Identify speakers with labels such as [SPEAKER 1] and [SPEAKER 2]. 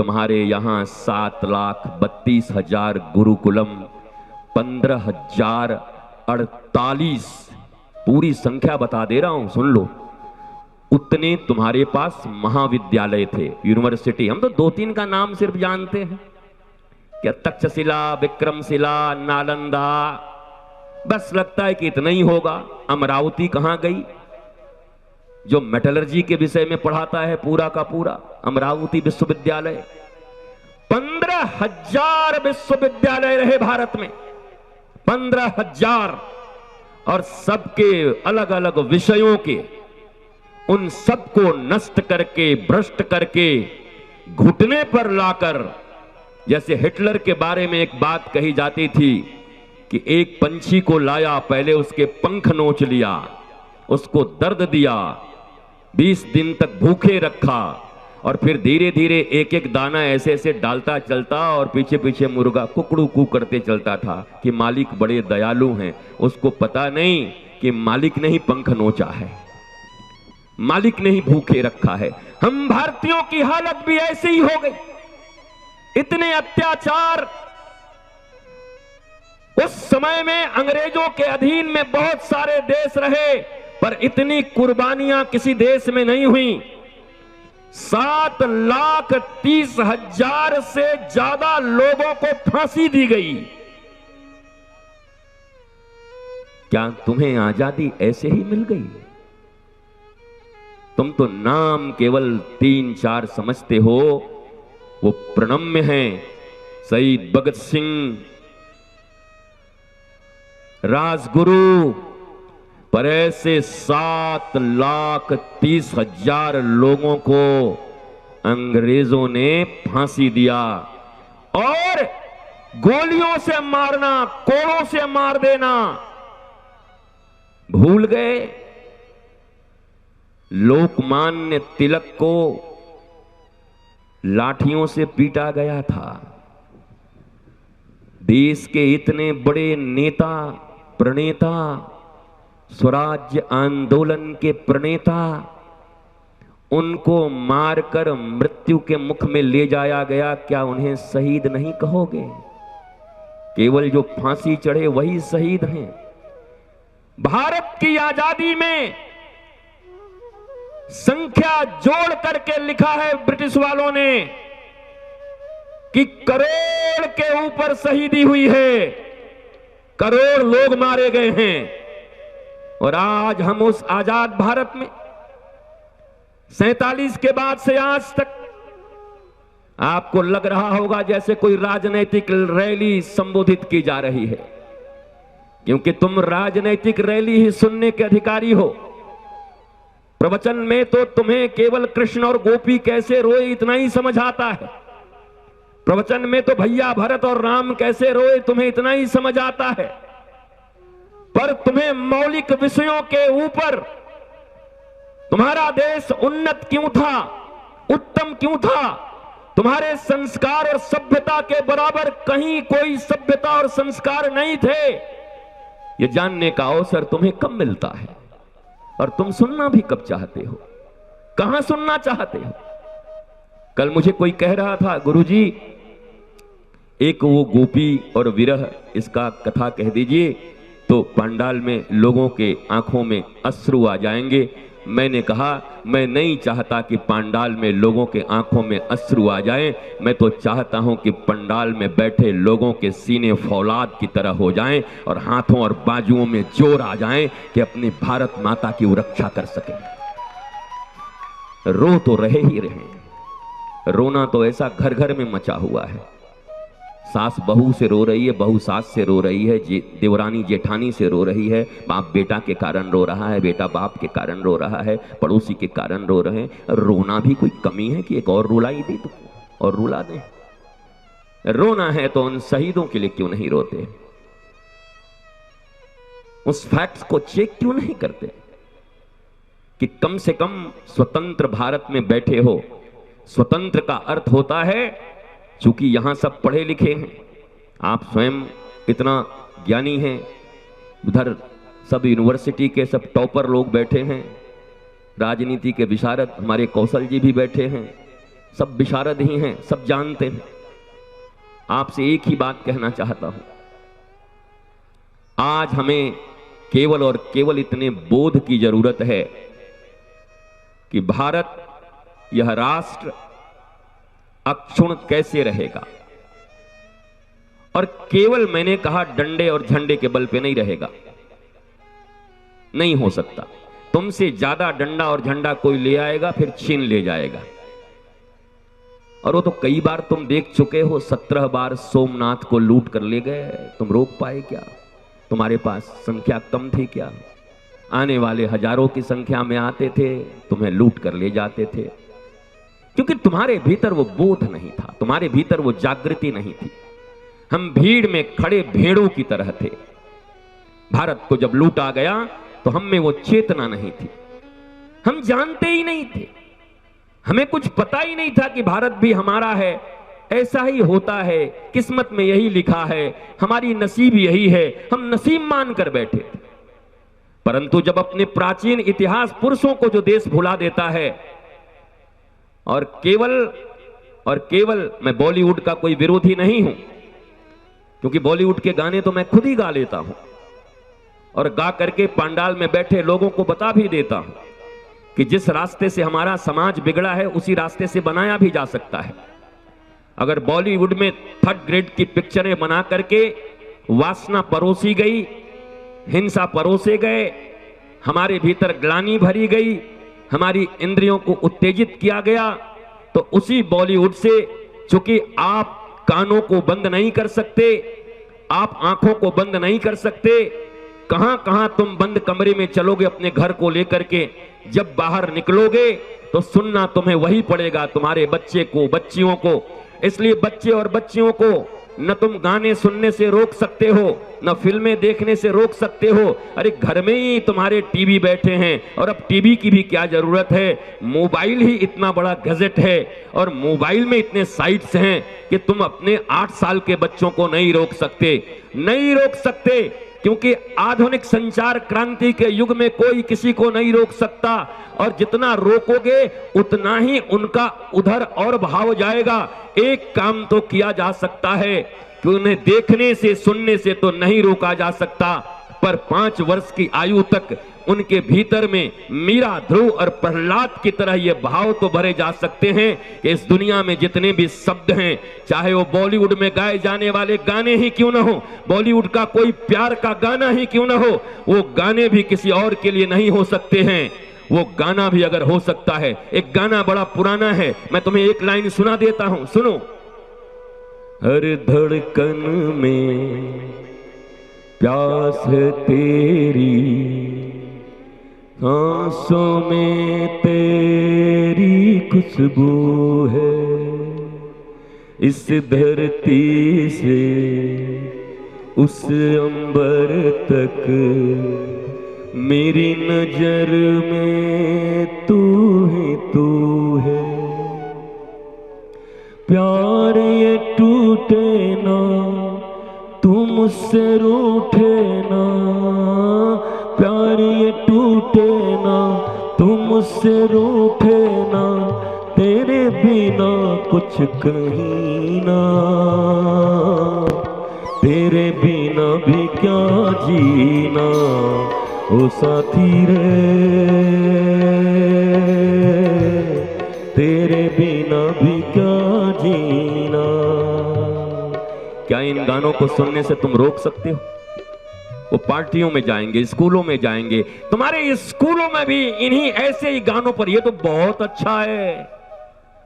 [SPEAKER 1] तुम्हारे यहाँ 7,32,000 गुरुकुलम, 15,048 पूरी संख्या बता दे रहा हूं, सुन लो, उतने तुम्हारे पास महाविद्यालय थे, यूनिवर्सिटी। हम तो 2-3 का नाम सिर्फ जानते हैं, क्या तक्षशिला, विक्रमशिला, नालंदा, बस लगता है कि इतना ही होगा। अमरावती कहां गई? जो मेटलर्जी के विषय में पढ़ाता है पूरा का पूरा, अमरावती विश्वविद्यालय। 15,000 विश्वविद्यालय रहे भारत में, 15,000, और सबके अलग अलग विषयों के, उन सबको नष्ट करके, भ्रष्ट करके, घुटने पर लाकर, जैसे हिटलर के बारे में एक बात कही जाती थी कि एक पंछी को लाया, पहले उसके पंख नोच लिया, उसको दर्द दिया, 20 दिन तक भूखे रखा, और फिर धीरे धीरे एक एक दाना ऐसे ऐसे डालता चलता, और पीछे पीछे मुर्गा कुकड़ू कू करते चलता था कि मालिक बड़े दयालु हैं। उसको पता नहीं कि मालिक ने ही पंख नोचा है, मालिक ने ही भूखे रखा है। हम भारतीयों की हालत भी ऐसी ही हो गई। इतने अत्याचार उस समय में अंग्रेजों के अधीन में बहुत सारे देश रहे, पर इतनी कुर्बानियां किसी देश में नहीं हुई। 7,30,000 से ज्यादा लोगों को फांसी दी गई। क्या तुम्हें आजादी ऐसे ही मिल गई? तुम तो नाम केवल 3-4 समझते हो, वो प्रणम्य हैं। शहीद भगत सिंह, राजगुरु, पर ऐसे 7,30,000 लोगों को अंग्रेजों ने फांसी दिया, और गोलियों से मारना, कोड़ों से मार देना भूल गए। लोकमान्य तिलक को लाठियों से पीटा गया था। देश के इतने बड़े नेता, प्रणेता, स्वराज्य आंदोलन के प्रणेता, उनको मारकर मृत्यु के मुख में ले जाया गया। क्या उन्हें शहीद नहीं कहोगे? केवल जो फांसी चढ़े वही शहीद हैं। भारत की आजादी में संख्या जोड़ करके लिखा है ब्रिटिश वालों ने कि करोड़ के ऊपर शहीदी हुई है, करोड़ लोग मारे गए हैं। और आज हम उस आजाद भारत में 47 के बाद से आज तक, आपको लग रहा होगा जैसे कोई राजनीतिक रैली संबोधित की जा रही है, क्योंकि तुम राजनीतिक रैली ही सुनने के अधिकारी हो। प्रवचन में तो तुम्हें केवल कृष्ण और गोपी कैसे रोए इतना ही समझ आता है। प्रवचन में तो भैया भरत और राम कैसे रोए तुम्हें इतना ही समझ आता है। पर तुम्हें मौलिक विषयों के ऊपर तुम्हारा देश उन्नत क्यों था, उत्तम क्यों था, तुम्हारे संस्कार और सभ्यता के बराबर कहीं कोई सभ्यता और संस्कार नहीं थे, ये जानने का अवसर तुम्हें कब मिलता है? और तुम सुनना भी कब चाहते हो? कहां सुनना चाहते हो? कल मुझे कोई कह रहा था, गुरुजी एक वो गोपी और विरह इसका कथा कह दीजिए तो पंडाल में लोगों के आंखों में अश्रु आ जाएंगे। मैंने कहा, मैं नहीं चाहता कि पंडाल में लोगों के आंखों में अश्रु आ जाएं। मैं तो चाहता हूं कि पंडाल में बैठे लोगों के सीने फौलाद की तरह हो जाएं और हाथों और बाजुओं में जोर आ जाएं कि अपनी भारत माता की रक्षा कर सकें। रो तो रहे ही रहे, रोना तो ऐसा घर घर में मचा हुआ है। सास बहू से रो रही है, बहू सास से रो रही है, देवरानी जेठानी से रो रही है, बाप बेटा के कारण रो रहा है, बेटा बाप के कारण रो रहा है, पड़ोसी के कारण रो रहे हैं। रोना भी कोई कमी है कि एक और रुलाई दी तो और रुला दें? रोना है तो उन शहीदों के लिए क्यों नहीं रोते? उस फैक्ट्स को चेक क्यों नहीं करते कि कम से कम स्वतंत्र भारत में बैठे हो। स्वतंत्र का अर्थ होता है, चूंकि यहां सब पढ़े लिखे हैं, आप स्वयं इतना ज्ञानी हैं, उधर सब यूनिवर्सिटी के सब टॉपर लोग बैठे हैं, राजनीति के विशारद हमारे कौशल जी भी बैठे हैं, सब विशारद ही हैं, सब जानते हैं। आपसे एक ही बात कहना चाहता हूं, आज हमें केवल और केवल इतने बोध की जरूरत है कि भारत, यह राष्ट्र अक्षुण्ण कैसे रहेगा, और केवल मैंने कहा डंडे और झंडे के बल पे नहीं रहेगा। नहीं हो सकता। तुमसे ज्यादा डंडा और झंडा कोई ले आएगा, फिर छीन ले जाएगा। और वो तो कई बार तुम देख चुके हो, 17 बार सोमनाथ को लूट कर ले गए। तुम रोक पाए क्या? तुम्हारे पास संख्या कम थी क्या? आने वाले हजारों की संख्या में आते थे, तुम्हें लूट कर ले जाते थे, क्योंकि तुम्हारे भीतर वो बोध नहीं था, तुम्हारे भीतर वो जागृति नहीं थी। हम भीड़ में खड़े भेड़ों की तरह थे। भारत को जब लूटा गया तो हम में वो चेतना नहीं थी, हम जानते ही नहीं थे, हमें कुछ पता ही नहीं था कि भारत भी हमारा है। ऐसा ही होता है, किस्मत में यही लिखा है, हमारी नसीब यही है, हम नसीब मान कर बैठे थे। परंतु जब अपने प्राचीन इतिहास पुरुषों को जो देश भुला देता है, और केवल मैं बॉलीवुड का कोई विरोधी नहीं हूं, क्योंकि बॉलीवुड के गाने तो मैं खुद ही गा लेता हूं और गा करके पंडाल में बैठे लोगों को बता भी देता हूं कि जिस रास्ते से हमारा समाज बिगड़ा है उसी रास्ते से बनाया भी जा सकता है। अगर बॉलीवुड में 3rd ग्रेड की पिक्चरें बना करके वासना परोसी गई, हिंसा परोसे गए, हमारे भीतर ग्लानि भरी गई, हमारी इंद्रियों को उत्तेजित किया गया, तो उसी बॉलीवुड से, चूंकि आप कानों को बंद नहीं कर सकते, आप आंखों को बंद नहीं कर सकते, कहां कहां तुम बंद कमरे में चलोगे अपने घर को लेकर के, जब बाहर निकलोगे तो सुनना तुम्हें वही पड़ेगा, तुम्हारे बच्चे को, बच्चियों को। इसलिए बच्चे और बच्चियों को न तुम गाने सुनने से रोक सकते हो, न फिल्में देखने से रोक सकते हो। अरे घर में ही तुम्हारे टीवी बैठे हैं, और अब टीवी की भी क्या जरूरत है, मोबाइल ही इतना बड़ा गैजेट है, और मोबाइल में इतने साइट्स हैं कि तुम अपने 8 साल के बच्चों को नहीं रोक सकते, क्योंकि आधुनिक संचार क्रांति के युग में कोई किसी को नहीं रोक सकता, और जितना रोकोगे उतना ही उनका उधर और भाव जाएगा। एक काम तो किया जा सकता है कि उन्हें देखने से, सुनने से तो नहीं रोका जा सकता, पर 5 वर्ष की आयु तक उनके भीतर में मीरा, ध्रुव और प्रहलाद की तरह ये भाव तो भरे जा सकते हैं कि इस दुनिया में जितने भी शब्द हैं, चाहे वो बॉलीवुड में गाए जाने वाले गाने ही क्यों ना हो, बॉलीवुड का कोई प्यार का गाना ही क्यों ना हो, वो गाने भी किसी और के लिए नहीं हो सकते हैं। वो गाना भी अगर हो सकता है, एक गाना बड़ा पुराना है, मैं तुम्हें एक लाइन सुना देता हूं, सुनो। हर धड़कन में प्यास है तेरी, सांसों में तेरी खुशबू है, इस धरती से उस अंबर तक मेरी नजर में तू ही तू है। प्यार ये टूटे ना, तू मुझसे रूठे ना, प्यार ये टूटे ना, तू मुझसे रूठे ना, तेरे बिना कुछ कहीं ना, तेरे बिना भी क्या जीना, ओ साथी रे, तेरे बिना भी क्या जीना। क्या इन गानों को सुनने से तुम रोक सकते हो? वो पार्टियों में जाएंगे, स्कूलों में जाएंगे, तुम्हारे स्कूलों में भी इन्हीं ऐसे ही गानों पर, ये तो बहुत अच्छा है,